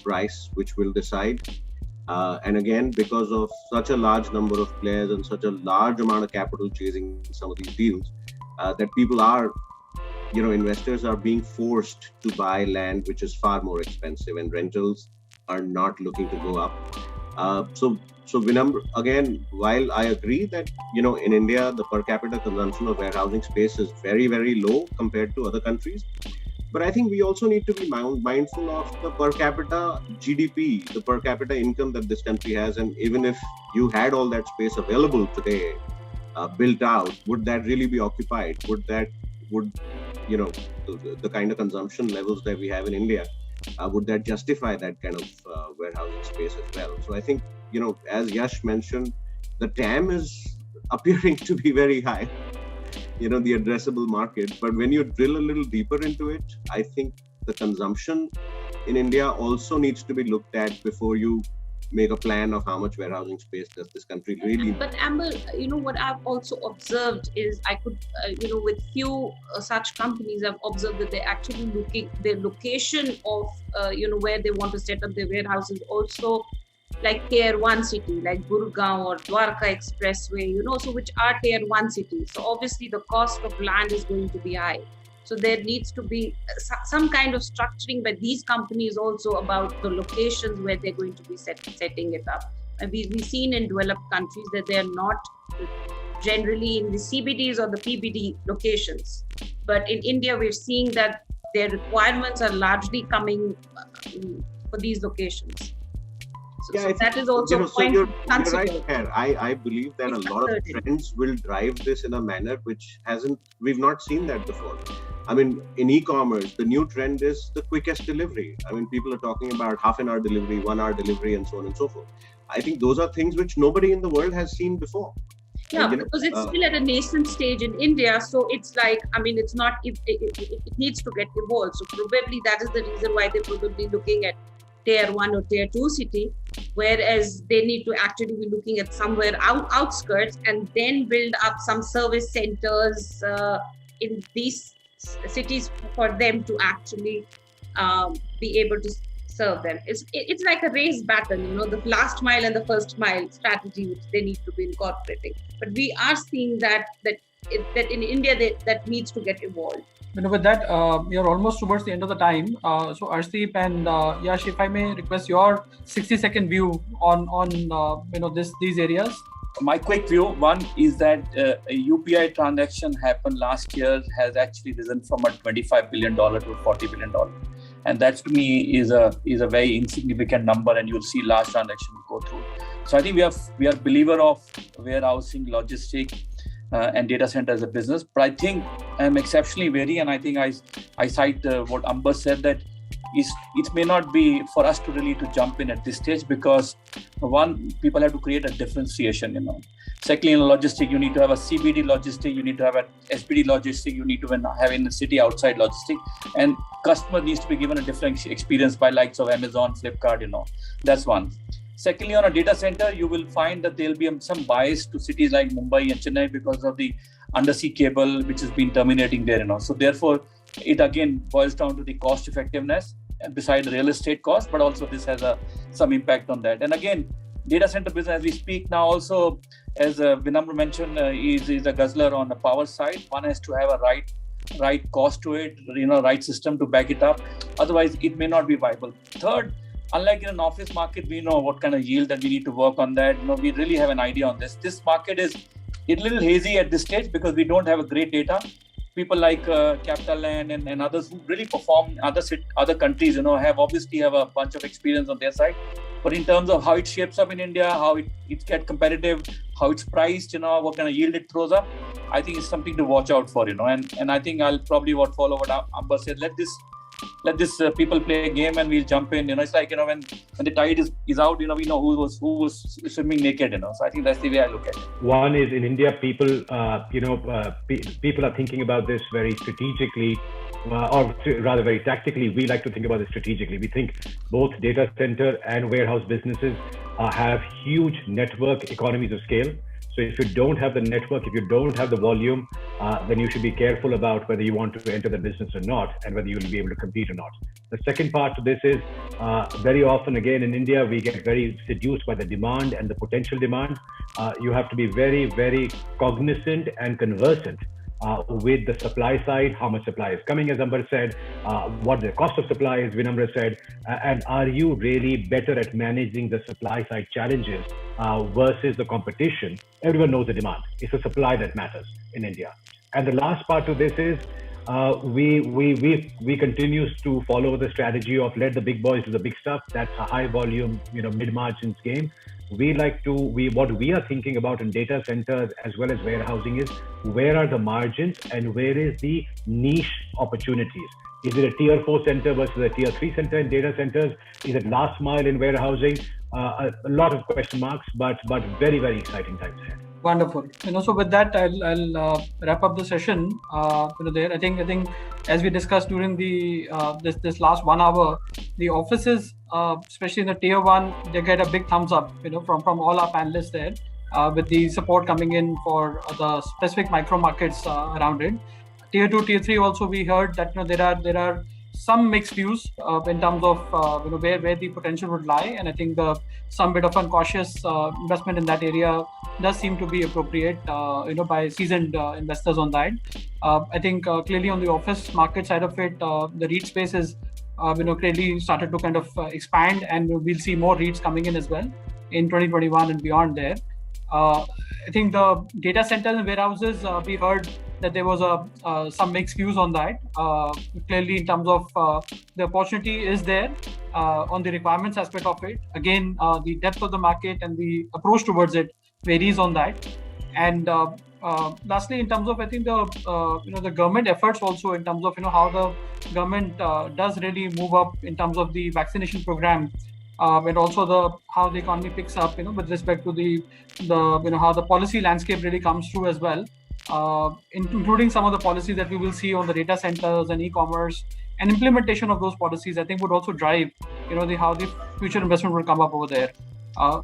price which will decide. And again, because of such a large number of players and such a large amount of capital chasing some of these deals, that people are, investors are being forced to buy land which is far more expensive, and rentals are not looking to go up. So Vinam, again, while I agree that, in India, the per capita consumption of warehousing space is very, very low compared to other countries. But I think we also need to be mindful of the per capita GDP, the per capita income that this country has. And even if you had all that space available today, built out, would that really be occupied? Would the kind of consumption levels that we have in India, would that justify that kind of warehousing space as well? So I think, as Yash mentioned, the TAM is appearing to be very high, the addressable market. But when you drill a little deeper into it, I think the consumption in India also needs to be looked at before you make a plan of how much warehousing space does this country really need. But Amber, what I've also observed is with few such companies, I've observed that they're actually looking, their location of, where they want to set up their warehouses also like tier 1 city, like Gurgaon or Dwarka Expressway, so which are tier 1 cities. So obviously the cost of land is going to be high. So there needs to be some kind of structuring by these companies also about the locations where they're going to be setting it up. And we've seen in developed countries that they are not generally in the CBDs or the PBD locations. But in India, we're seeing that their requirements are largely coming for these locations. So that is also a point to consider. You're right. I believe that a lot of trends will drive this in a manner which we've not seen that before. I mean, in e-commerce, the new trend is the quickest delivery. I mean, people are talking about half an hour delivery, 1 hour delivery, and so on and so forth. I think those are things which nobody in the world has seen before. Yeah, because it's still at a nascent stage in India. So it's like, it's not, it needs to get evolved. So probably that is the reason why they're probably looking at tier 1 or tier 2 city, whereas they need to actually be looking at somewhere outskirts and then build up some service centers in these cities for them to actually be able to serve them. It's like a race battle, the last mile and the first mile strategy which they need to be incorporating. But we are seeing that in India that needs to get evolved. With that, you're almost towards the end of the time. So Arshdeep and Yash, if I may request your 60-second view on these areas. My quick view, one is that a UPI transaction happened last year has actually risen from a $25 billion to $40 billion. And that to me is a very insignificant number, and you'll see large transactions go through. So I think we are believer of warehousing, logistics, and data center as a business. But I think I'm exceptionally wary, and I think I cite what Amber said, that it may not be for us to really to jump in at this stage, because one, people have to create a differentiation, Secondly, in logistics, you need to have a CBD logistic, you need to have an SBD logistic, you need to have in the city outside logistic, and customer needs to be given a different experience by likes of Amazon, Flipkart, That's one. Secondly, on a data center, you will find that there'll be some bias to cities like Mumbai and Chennai because of the undersea cable, which has been terminating there, So therefore, it again boils down to the cost effectiveness beside the real estate cost, but also this has some impact on that. And again, data center business as we speak now also, as Vinamra mentioned, is a guzzler on the power side. One has to have a right cost to it, right system to back it up. Otherwise, it may not be viable. Third, unlike in an office market, we know what kind of yield that we need to work on that. We really have an idea on this. This market is a little hazy at this stage because we don't have a great data. People like CapitaLand and others who really perform in other countries, obviously have a bunch of experience on their side. But in terms of how it shapes up in India, how it gets competitive, how it's priced, what kind of yield it throws up, I think it's something to watch out for, and I think I'll probably follow what Amber said. Let this people play a game and we'll jump in. It's like, when the tide is out, we know who was swimming naked. So I think that's the way I look at it. One is in India, people people are thinking about this very strategically, or rather very tactically. We like to think about it strategically. We think both data center and warehouse businesses have huge network economies of scale. So if you don't have the network, if you don't have the volume, then you should be careful about whether you want to enter the business or not, and whether you will be able to compete or not. The second part to this is very often, again, in India, we get very seduced by the demand and the potential demand. You have to be very, very cognizant and conversant with the supply side, how much supply is coming, as Amber said, what the cost of supply is, Vinamra said, and are you really better at managing the supply side challenges versus the competition? Everyone knows the demand. It's the supply that matters in India. And the last part to this is we continue to follow the strategy of let the big boys do the big stuff. That's a high volume, mid margins game. What we are thinking about in data centers as well as warehousing is where are the margins and where is the niche opportunities? Is it a tier 4 center versus a tier 3 center in data centers? Is it last mile in warehousing? A lot of question marks, but very, very exciting times ahead. Wonderful. So with that, I'll wrap up the session. There, I think as we discussed during the this last 1 hour, the offices, especially in the tier 1, they get a big thumbs up, from all our panelists there, with the support coming in for the specific micro markets around it. Tier 2, tier 3 also, we heard that there are some mixed views in terms of where the potential would lie, and I think some bit of uncautious investment in that area does seem to be appropriate, by seasoned investors on that. I think clearly on the office market side of it, the REIT space is clearly started to kind of expand, and we'll see more REITs coming in as well in 2021 and beyond there. I think the data centers and warehouses, we heard that there was some mixed views on that. Clearly, in terms of the opportunity is there on the requirements aspect of it. Again, the depth of the market and the approach towards it varies on that. And lastly, in terms of, I think the government efforts also, in terms of how the government does really move up in terms of the vaccination program. And also how the economy picks up, with respect to the how the policy landscape really comes through as well, including some of the policies that we will see on the data centers and e-commerce, and implementation of those policies, I think would also drive, how the future investment will come up over there.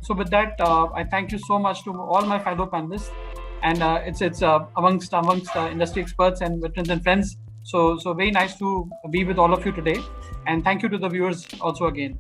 So with that, I thank you so much to all my fellow panelists, and it's amongst industry experts and veterans and friends. So very nice to be with all of you today, and thank you to the viewers also again.